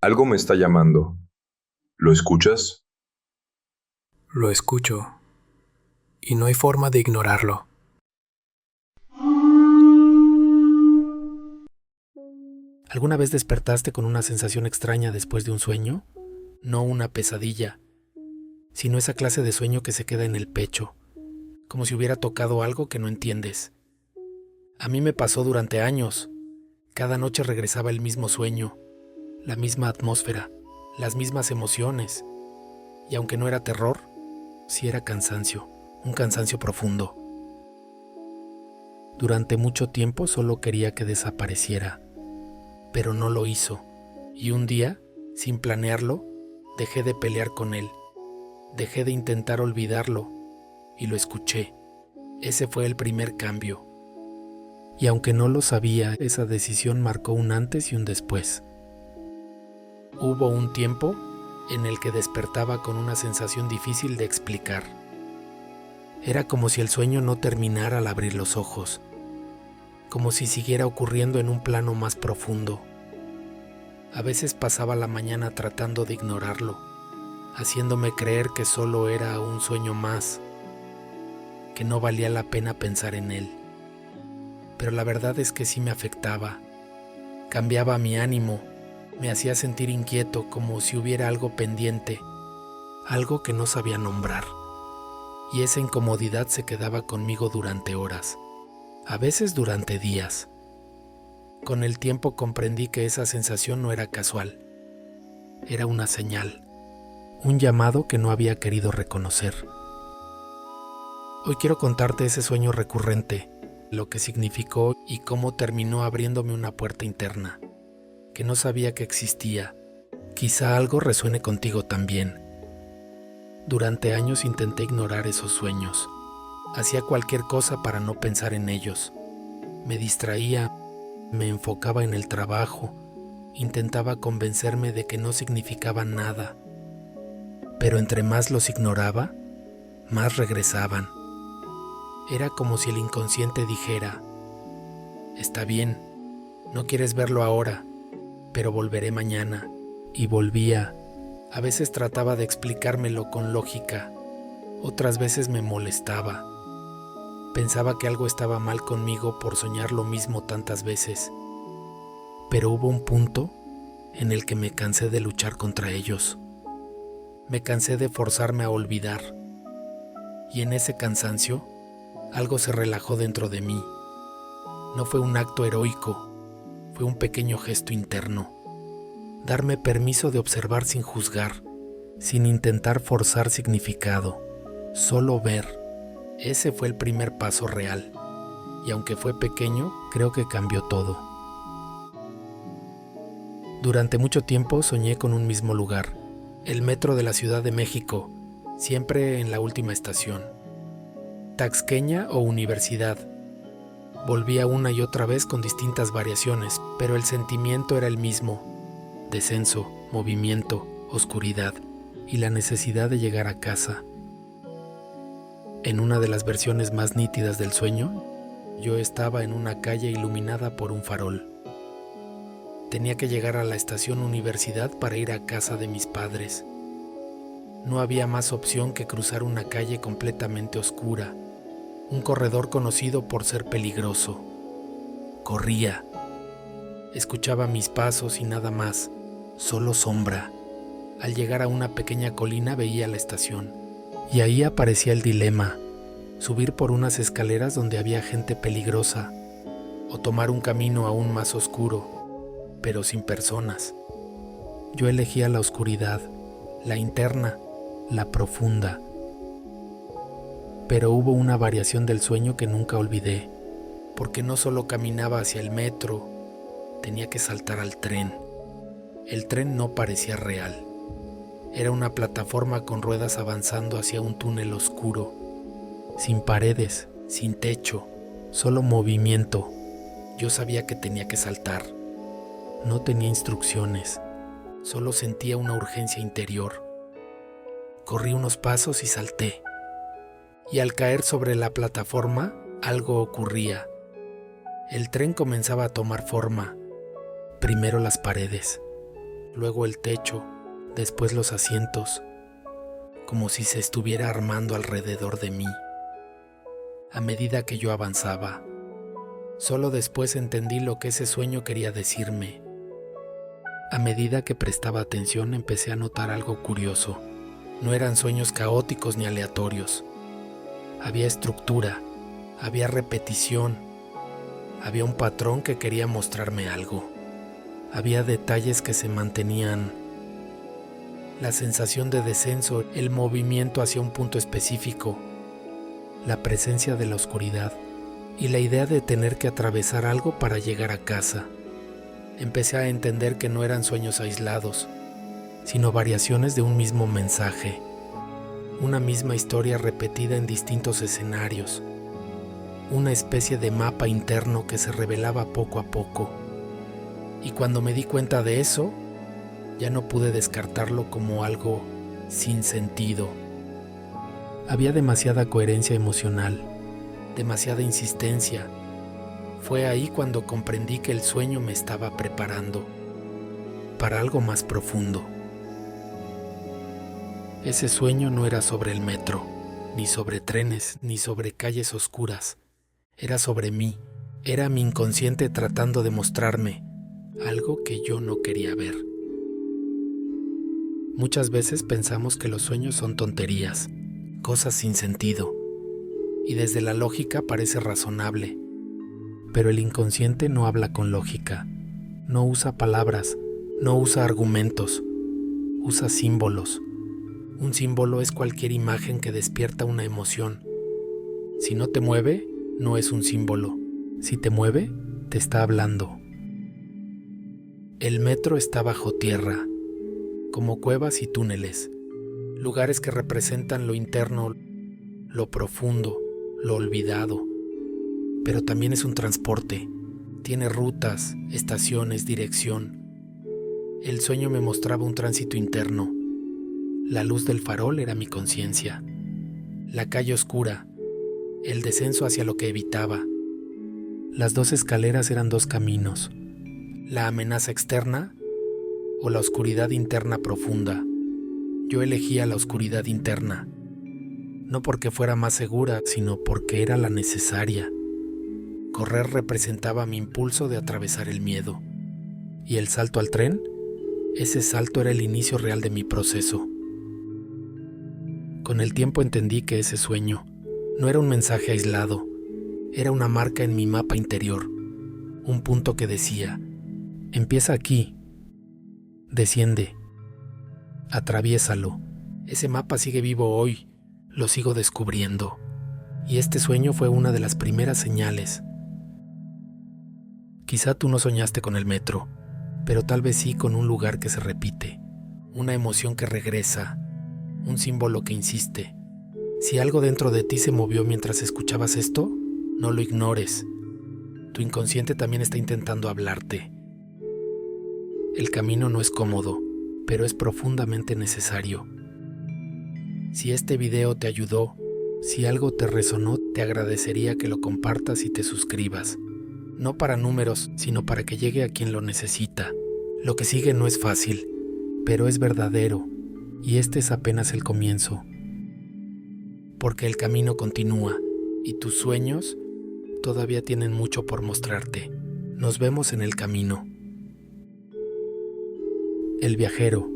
Algo me está llamando. ¿Lo escuchas? Lo escucho, y no hay forma de ignorarlo. ¿Alguna vez despertaste con una sensación extraña después de un sueño? No una pesadilla, sino esa clase de sueño que se queda en el pecho, como si hubiera tocado algo que no entiendes. A mí me pasó durante años. Cada noche regresaba el mismo sueño, la misma atmósfera, las mismas emociones. Y aunque no era terror, sí era cansancio, un cansancio profundo. Durante mucho tiempo solo quería que desapareciera, pero no lo hizo. Y un día, sin planearlo, dejé de pelear con él. Dejé de intentar olvidarlo y lo escuché. Ese fue el primer cambio. Y aunque no lo sabía, esa decisión marcó un antes y un después. Hubo un tiempo en el que despertaba con una sensación difícil de explicar. Era como si el sueño no terminara al abrir los ojos, como si siguiera ocurriendo en un plano más profundo. A veces pasaba la mañana tratando de ignorarlo, haciéndome creer que solo era un sueño más, que no valía la pena pensar en él. Pero la verdad es que sí me afectaba, cambiaba mi ánimo, me hacía sentir inquieto como si hubiera algo pendiente, algo que no sabía nombrar. Y esa incomodidad se quedaba conmigo durante horas, a veces durante días. Con el tiempo comprendí que esa sensación no era casual, era una señal, un llamado que no había querido reconocer. Hoy quiero contarte ese sueño recurrente, lo que significó y cómo terminó abriéndome una puerta interna, que no sabía que existía. Quizá algo resuene contigo también. Durante años intenté ignorar esos sueños. Hacía cualquier cosa para no pensar en ellos. Me distraía, me enfocaba en el trabajo, intentaba convencerme de que no significaban nada. Pero entre más los ignoraba, más regresaban. Era como si el inconsciente dijera: está bien, no quieres verlo ahora, pero volveré mañana. Y volvía. A veces trataba de explicármelo con lógica, otras veces me molestaba. Pensaba que algo estaba mal conmigo por soñar lo mismo tantas veces. Pero hubo un punto en el que me cansé de luchar contra ellos. Me cansé de forzarme a olvidar. Y en ese cansancio, algo se relajó dentro de mí. No fue un acto heroico, fue un pequeño gesto interno. Darme permiso de observar sin juzgar, sin intentar forzar significado, solo ver. Ese fue el primer paso real, y aunque fue pequeño, creo que cambió todo. Durante mucho tiempo soñé con un mismo lugar, el metro de la Ciudad de México, siempre en la última estación. Taxqueña o Universidad. Volvía una y otra vez con distintas variaciones, pero el sentimiento era el mismo: descenso, movimiento, oscuridad y la necesidad de llegar a casa. En una de las versiones más nítidas del sueño, yo estaba en una calle iluminada por un farol. Tenía que llegar a la estación Universidad para ir a casa de mis padres. No había más opción que cruzar una calle completamente oscura, un corredor conocido por ser peligroso. Corría. Escuchaba mis pasos y nada más, solo sombra. Al llegar a una pequeña colina veía la estación, y ahí aparecía el dilema: subir por unas escaleras donde había gente peligrosa, o tomar un camino aún más oscuro, pero sin personas. Yo elegía la oscuridad, la interna, la profunda. Pero hubo una variación del sueño que nunca olvidé, porque no solo caminaba hacia el metro, tenía que saltar al tren. El tren no parecía real. Era una plataforma con ruedas avanzando hacia un túnel oscuro, sin paredes, sin techo, solo movimiento. Yo sabía que tenía que saltar. No tenía instrucciones, solo sentía una urgencia interior. Corrí unos pasos y salté. Y al caer sobre la plataforma, algo ocurría. El tren comenzaba a tomar forma. Primero las paredes, luego el techo, después los asientos, como si se estuviera armando alrededor de mí. A medida que yo avanzaba, solo después entendí lo que ese sueño quería decirme. A medida que prestaba atención empecé a notar algo curioso. No eran sueños caóticos ni aleatorios. Había estructura, había repetición, había un patrón que quería mostrarme algo. Había detalles que se mantenían. La sensación de descenso, el movimiento hacia un punto específico, la presencia de la oscuridad y la idea de tener que atravesar algo para llegar a casa. Empecé a entender que no eran sueños aislados, sino variaciones de un mismo mensaje, una misma historia repetida en distintos escenarios, una especie de mapa interno que se revelaba poco a poco. Y cuando me di cuenta de eso, ya no pude descartarlo como algo sin sentido. Había demasiada coherencia emocional, demasiada insistencia. Fue ahí cuando comprendí que el sueño me estaba preparando para algo más profundo. Ese sueño no era sobre el metro, ni sobre trenes, ni sobre calles oscuras. Era sobre mí. Era mi inconsciente tratando de mostrarme algo que yo no quería ver. Muchas veces pensamos que los sueños son tonterías, cosas sin sentido, y desde la lógica parece razonable. Pero el inconsciente no habla con lógica, no usa palabras, no usa argumentos, usa símbolos. Un símbolo es cualquier imagen que despierta una emoción. Si no te mueve, no es un símbolo. Si te mueve, te está hablando. El metro está bajo tierra, como cuevas y túneles, lugares que representan lo interno, lo profundo, lo olvidado. Pero también es un transporte, tiene rutas, estaciones, dirección. El sueño me mostraba un tránsito interno. La luz del farol era mi conciencia, la calle oscura, el descenso hacia lo que evitaba. Las dos escaleras eran dos caminos, la amenaza externa o la oscuridad interna profunda. Yo elegía la oscuridad interna, no porque fuera más segura, sino porque era la necesaria. Correr representaba mi impulso de atravesar el miedo. ¿Y el salto al tren? Ese salto era el inicio real de mi proceso. Con el tiempo entendí que ese sueño no era un mensaje aislado, era una marca en mi mapa interior, un punto que decía: empieza aquí, desciende, atraviésalo. Ese mapa sigue vivo hoy, lo sigo descubriendo. Y este sueño fue una de las primeras señales. Quizá tú no soñaste con el metro, pero tal vez sí con un lugar que se repite, una emoción que regresa, un símbolo que insiste. Si algo dentro de ti se movió mientras escuchabas esto, no lo ignores. Tu inconsciente también está intentando hablarte. El camino no es cómodo, pero es profundamente necesario. Si este video te ayudó, si algo te resonó, te agradecería que lo compartas y te suscribas. No para números, sino para que llegue a quien lo necesita. Lo que sigue no es fácil, pero es verdadero, y este es apenas el comienzo. Porque el camino continúa, y tus sueños todavía tienen mucho por mostrarte. Nos vemos en el camino. El viajero.